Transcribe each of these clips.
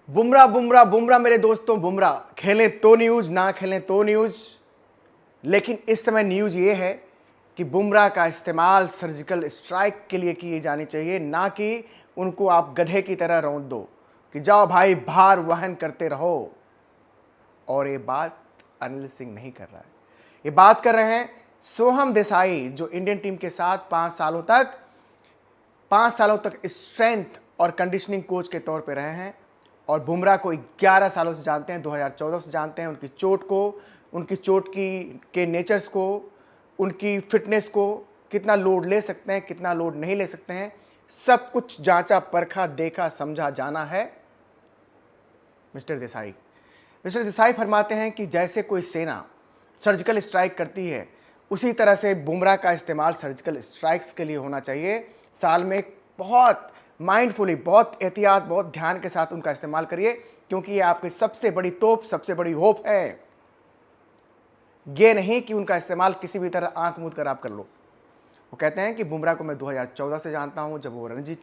बुमराह बुमराह बुमराह मेरे दोस्तों, बुमराह खेलें तो न्यूज़, ना खेलें तो न्यूज़। लेकिन इस समय न्यूज़ ये है कि बुमराह का इस्तेमाल सर्जिकल स्ट्राइक के लिए की जानी चाहिए, ना कि उनको आप गधे की तरह रौंद दो कि जाओ भाई भार वहन करते रहो। और ये बात अनिल सिंह नहीं कर रहा है, ये बात कर रहे हैं सोहम देसाई, जो इंडियन टीम के साथ 5 सालों तक स्ट्रेंथ और कंडीशनिंग कोच के तौर पे रहे हैं। और बुमराह को 11 सालों से जानते हैं, 2014 से जानते हैं, उनकी चोट को, उनकी चोट की के नेचर्स को, उनकी फिटनेस को, कितना लोड ले सकते हैं, कितना लोड नहीं ले सकते हैं, सब कुछ जांचा परखा देखा समझा जाना है। मिस्टर देसाई फरमाते हैं कि जैसे कोई सेना सर्जिकल स्ट्राइक करती है, उसी तरह से बुमराह का इस्तेमाल सर्जिकल स्ट्राइक्स के लिए होना चाहिए। साल में बहुत माइंडफुली, बहुत एहतियात, बहुत ध्यान के साथ उनका इस्तेमाल करिए, क्योंकि ये आपकी सबसे बड़ी तोप, सबसे बड़ी होप है। ये नहीं कि उनका इस्तेमाल किसी भी तरह आंख मूंद कर आप कर लो। वो कहते हैं कि बुमराह को मैं 2014 से जानता हूं, जब वो रणजी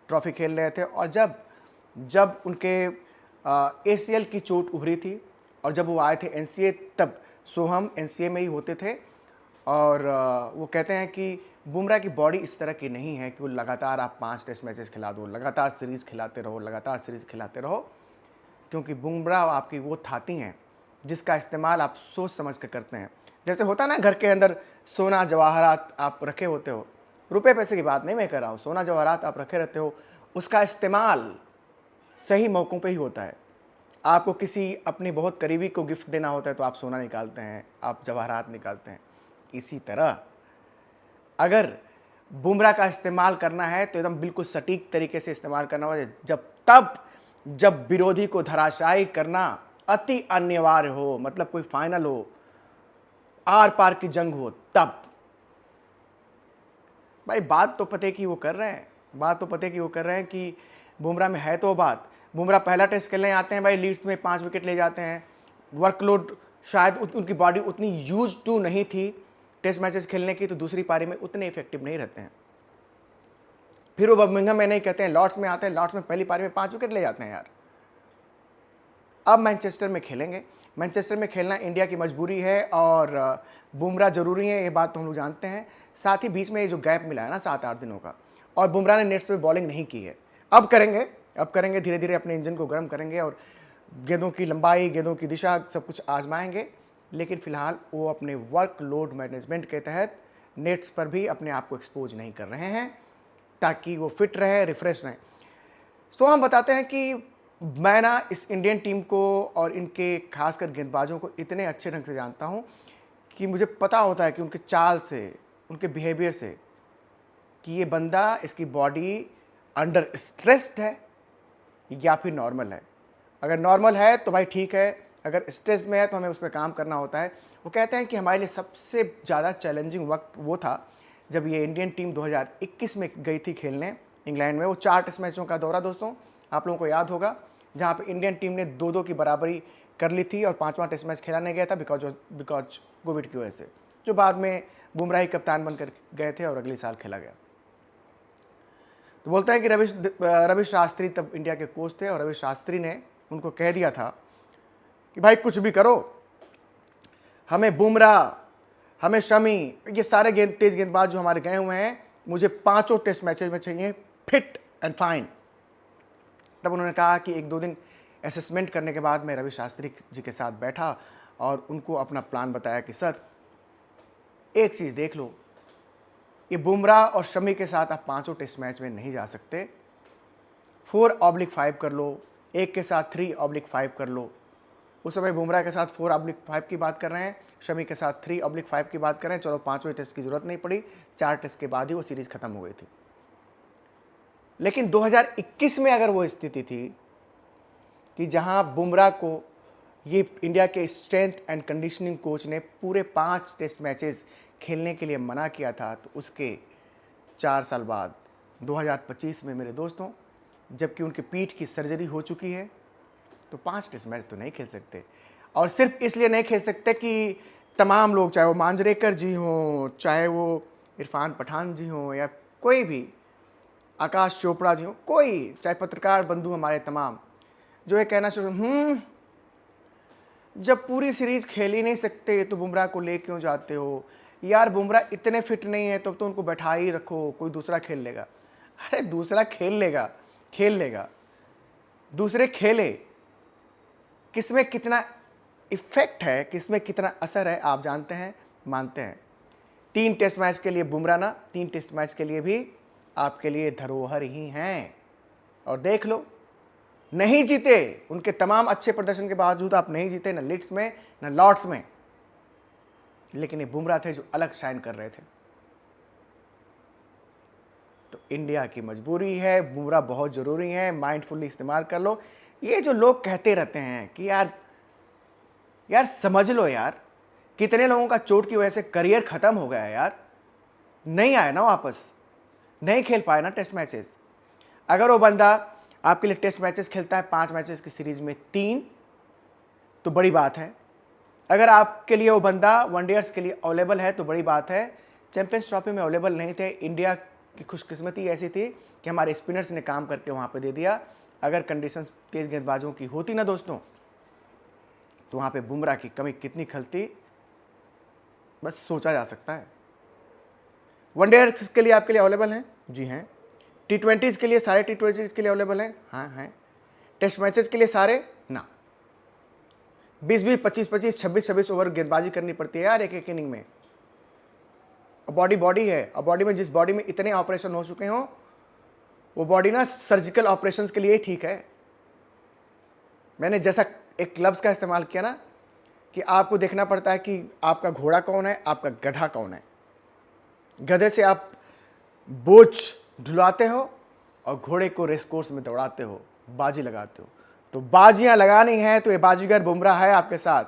ट्रॉफी खेल रहे थे, और जब जब उनके एसीएल की चोट उभरी थी, और जब वो आए थे एनसीए, तब सोहम एनसीए में ही होते थे। और वो कहते हैं कि बुमराह की बॉडी इस तरह की नहीं है कि वो लगातार आप 5 टेस्ट मैचेस खिला दो, लगातार सीरीज़ खिलाते रहो, लगातार सीरीज़ खिलाते रहो। क्योंकि बुमराह आपकी वो थाती हैं जिसका इस्तेमाल आप सोच समझ कर करते हैं। जैसे होता ना, घर के अंदर सोना जवाहरात आप रखे होते हो, रुपए पैसे की बात नहीं मैं कर रहा हूँ, सोना जवाहरात आप रखे रहते हो, उसका इस्तेमाल सही मौक़ों पे ही होता है। आपको किसी अपनी बहुत करीबी को गिफ्ट देना होता है तो आप सोना निकालते हैं, आप जवाहरात निकालते हैं। इसी तरह अगर बुमराह का इस्तेमाल करना है तो एकदम बिल्कुल सटीक तरीके से इस्तेमाल करना होगा, जब विरोधी को धराशायी करना अति अनिवार्य हो, मतलब कोई फाइनल हो, आर पार की जंग हो, तब। भाई बात तो पते की वो कर रहे हैं, बात तो पते की वो कर रहे हैं कि बुमराह में है तो बात। बुमराह पहला टेस्ट खेलने आते हैं भाई, लीड्स में 5 विकेट ले जाते हैं। वर्कलोड शायद उनकी बॉडी उतनी यूज टू नहीं थी टेस्ट मैचेस खेलने की, तो दूसरी पारी में उतने इफेक्टिव नहीं रहते हैं। फिर वो बर्मिंघम में नहीं कहते हैं, लॉर्ड्स में आते हैं, लॉर्ड्स में पहली पारी में 5 विकेट ले जाते हैं यार। अब मैनचेस्टर में खेलेंगे, मैनचेस्टर में खेलना इंडिया की मजबूरी है, और बुमराह जरूरी है, ये बात तो हम लोग जानते हैं। साथ ही बीच में ये जो गैप मिला है ना 7-8 दिनों का, और बुमराह ने नेट्स पे बॉलिंग नहीं की है। अब करेंगे धीरे धीरे, अपने इंजन को गर्म करेंगे और गेंदों की लंबाई, गेंदों की दिशा सब कुछ आजमाएंगे। लेकिन फिलहाल वो अपने वर्कलोड मैनेजमेंट के तहत नेट्स पर भी अपने आप को एक्सपोज नहीं कर रहे हैं, ताकि वो फिट रहे, रिफ्रेश रहे। तो हम बताते हैं कि मैं ना इस इंडियन टीम को और इनके खासकर गेंदबाजों को इतने अच्छे ढंग से जानता हूं कि मुझे पता होता है कि उनके चाल से, उनके बिहेवियर से, कि ये बंदा, इसकी बॉडी अंडर स्ट्रेस्ड है या फिर नॉर्मल है। अगर नॉर्मल है तो भाई ठीक है, अगर स्ट्रेस में है तो हमें उस पर काम करना होता है। वो कहते हैं कि हमारे लिए सबसे ज़्यादा चैलेंजिंग वक्त वो था जब ये इंडियन टीम 2021 में गई थी खेलने इंग्लैंड में। वो 4 टेस्ट मैचों का दौरा, दोस्तों आप लोगों को याद होगा, जहाँ पे इंडियन टीम ने 2-2 की बराबरी कर ली थी और 5वां टेस्ट मैच खेला नहीं गया था बिकॉज कोविड की वजह से, जो बाद में बुमराह ही कप्तान बनकर गए थे और अगले साल खेला गया। तो बोलता है कि रवि शास्त्री तब इंडिया के कोच थे, और रवि शास्त्री ने उनको कह दिया था कि भाई कुछ भी करो, हमें बुमराह, हमें शमी, ये सारे तेज गेंदबाज जो हमारे गए हुए हैं, मुझे 5 टेस्ट मैचेज में चाहिए फिट एंड फाइन। तब उन्होंने कहा कि 1-2 दिन असेसमेंट करने के बाद मैं रवि शास्त्री जी के साथ बैठा और उनको अपना प्लान बताया कि सर एक चीज़ देख लो, ये बुमराह और शमी के साथ आप 5 टेस्ट मैच में नहीं जा सकते। 4/5 कर लो, एक के साथ 3/5 कर लो। उस समय बुमराह के साथ 4/5 की बात कर रहे हैं, शमी के साथ 3/5 की बात कर रहे हैं। चलो 5वें टेस्ट की जरूरत नहीं पड़ी, 4 टेस्ट के बाद ही वो सीरीज खत्म हो गई थी। लेकिन 2021 में अगर वो स्थिति थी कि जहां बुमराह को ये इंडिया के स्ट्रेंथ एंड कंडीशनिंग कोच ने पूरे 5 टेस्ट मैचेस खेलने के लिए मना किया था, तो उसके 4 साल बाद 2025 में मेरे दोस्तों, जबकि उनकी पीठ की सर्जरी हो चुकी है, तो 5 टेस्ट मैच तो नहीं खेल सकते। और सिर्फ इसलिए नहीं खेल सकते कि तमाम लोग, चाहे वो मांजरेकर जी हों, चाहे वो इरफान पठान जी हों, या कोई भी, आकाश चोपड़ा जी हों, कोई, चाहे पत्रकार बंधु हमारे तमाम, जो ये कहना शुरू, जब पूरी सीरीज खेल ही नहीं सकते तो बुमराह को ले क्यों जाते हो यार, बुमराह इतने फिट नहीं है तो उनको बैठा ही रखो, कोई दूसरा खेल लेगा। अरे दूसरा खेल लेगा, दूसरे खेले, किसमें कितना इफेक्ट है, किसमें कितना असर है आप जानते हैं, मानते हैं। 3 टेस्ट मैच के लिए बुमराह ना 3 टेस्ट मैच के लिए भी आपके लिए धरोहर ही हैं। और देख लो, नहीं जीते, उनके तमाम अच्छे प्रदर्शन के बावजूद आप नहीं जीते, न लीड्स में न लॉर्ड्स में, लेकिन ये बुमराह थे जो अलग शाइन कर रहे थे। तो इंडिया की मजबूरी है, बुमराह बहुत जरूरी है, माइंडफुली इस्तेमाल कर लो। ये जो लोग कहते रहते हैं कि यार समझ लो यार, कितने लोगों का चोट की वजह से करियर खत्म हो गया है यार, नहीं आया ना वापस, नहीं खेल पाया ना टेस्ट मैचेस। अगर वो बंदा आपके लिए टेस्ट मैचेस खेलता है 5 मैचेस की सीरीज में 3, तो बड़ी बात है। अगर आपके लिए वो बंदा वनडेयर्स के लिए अवेलेबल है तो बड़ी बात है। चैंपियंस ट्रॉफी में अवेलेबल नहीं थे, इंडिया की खुशकिस्मती ऐसी थी कि हमारे स्पिनर्स ने काम करके वहाँ पे दे दिया। अगर कंडीशंस तेज गेंदबाजों की होती ना दोस्तों, तो वहाँ पे बुमराह की कमी कितनी खलती, बस सोचा जा सकता है। वनडेयर्स के लिए आपके लिए अवेलेबल हैं? जी हैं। T20s के लिए सारे T20s के लिए अवेलेबल हैं? हाँ हैं। टेस्ट मैचेस के लिए सारे ना, 20-20, 25-25, 26-26 ओवर गेंदबाजी करनी पड़ती है यार एक इनिंग में। बॉडी है, और बॉडी में जिस बॉडी में इतने ऑपरेशन हो चुके हों, वो बॉडी ना सर्जिकल ऑपरेशंस के लिए ही ठीक है। मैंने जैसा एक लफ्ज़ का इस्तेमाल किया ना कि आपको देखना पड़ता है कि आपका घोड़ा कौन है, आपका गधा कौन है। गधे से आप बोझ ढुलाते हो और घोड़े को रेस कोर्स में दौड़ाते हो, बाजी लगाते हो। तो बाजियां लगानी है तो ये बाजीगर बुमराह है आपके साथ,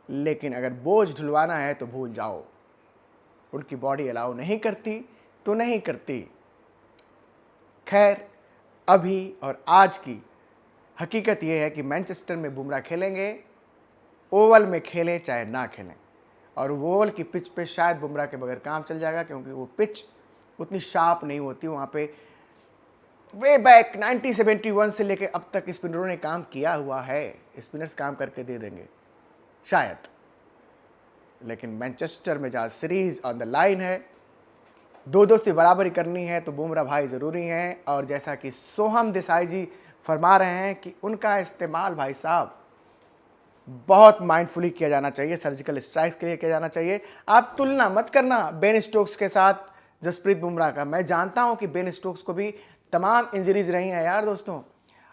लेकिन अगर बोझ ढुलवाना है तो भूल जाओ, उनकी बॉडी अलाउ नहीं करती तो नहीं करती। खैर, अभी और आज की हकीकत यह है कि मैनचेस्टर में बुमराह खेलेंगे, ओवल में खेलें चाहे ना खेलें, और ओवल की पिच पे शायद बुमराह के बगैर काम चल जाएगा, क्योंकि वो पिच उतनी शार्प नहीं होती वहाँ पे। वे बैक 1971 से लेकर अब तक स्पिनरों ने काम किया हुआ है, स्पिनर्स काम करके दे देंगे शायद, लेकिन मैनचेस्टर में जहाँ सीरीज ऑन द लाइन है, 2-2 से बराबरी करनी है, तो बुमराह भाई ज़रूरी हैं। और जैसा कि सोहम देसाई जी फरमा रहे हैं कि उनका इस्तेमाल भाई साहब बहुत माइंडफुली किया जाना चाहिए, सर्जिकल स्ट्राइक्स के लिए किया जाना चाहिए। आप तुलना मत करना बेन स्टोक्स के साथ जसप्रीत बुमराह का। मैं जानता हूं कि बेन स्टोक्स को भी तमाम इंजरीज रही हैं यार दोस्तों,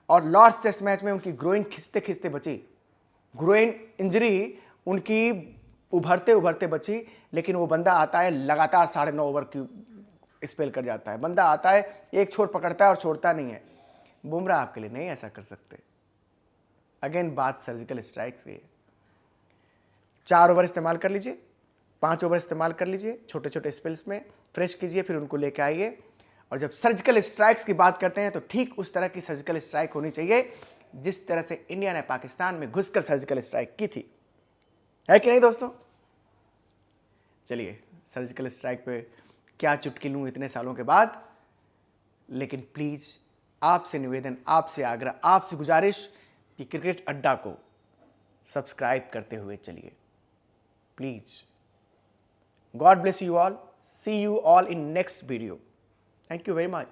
और लॉर्ड्स टेस्ट मैच में उनकी ग्रोइन खिंचते खिंचते बची, ग्रोइन इंजरी उनकी उभरते उभरते बची। लेकिन वो बंदा आता है लगातार 9.5 ओवर की स्पेल कर जाता है, बंदा आता है एक छोर पकड़ता है और छोड़ता नहीं है। बुमराह आपके लिए नहीं ऐसा कर सकते। अगेन बात सर्जिकल स्ट्राइक की है। 4 ओवर इस्तेमाल कर लीजिए, 5 ओवर इस्तेमाल कर लीजिए, छोटे छोटे स्पेल्स में फ्रेश कीजिए, फिर उनको लेके आइए। और जब सर्जिकल स्ट्राइक्स की बात करते हैं तो ठीक उस तरह की सर्जिकल स्ट्राइक होनी चाहिए जिस तरह से इंडिया ने पाकिस्तान में घुसकर सर्जिकल स्ट्राइक की थी, है कि नहीं दोस्तों? चलिए, सर्जिकल स्ट्राइक पे क्या चुटकी लूं इतने सालों के बाद, लेकिन प्लीज आपसे निवेदन, आपसे आग्रह, आपसे गुजारिश कि क्रिकेट अड्डा को सब्सक्राइब करते हुए चलिए please. God bless you all, see you all in next video. Thank you very much.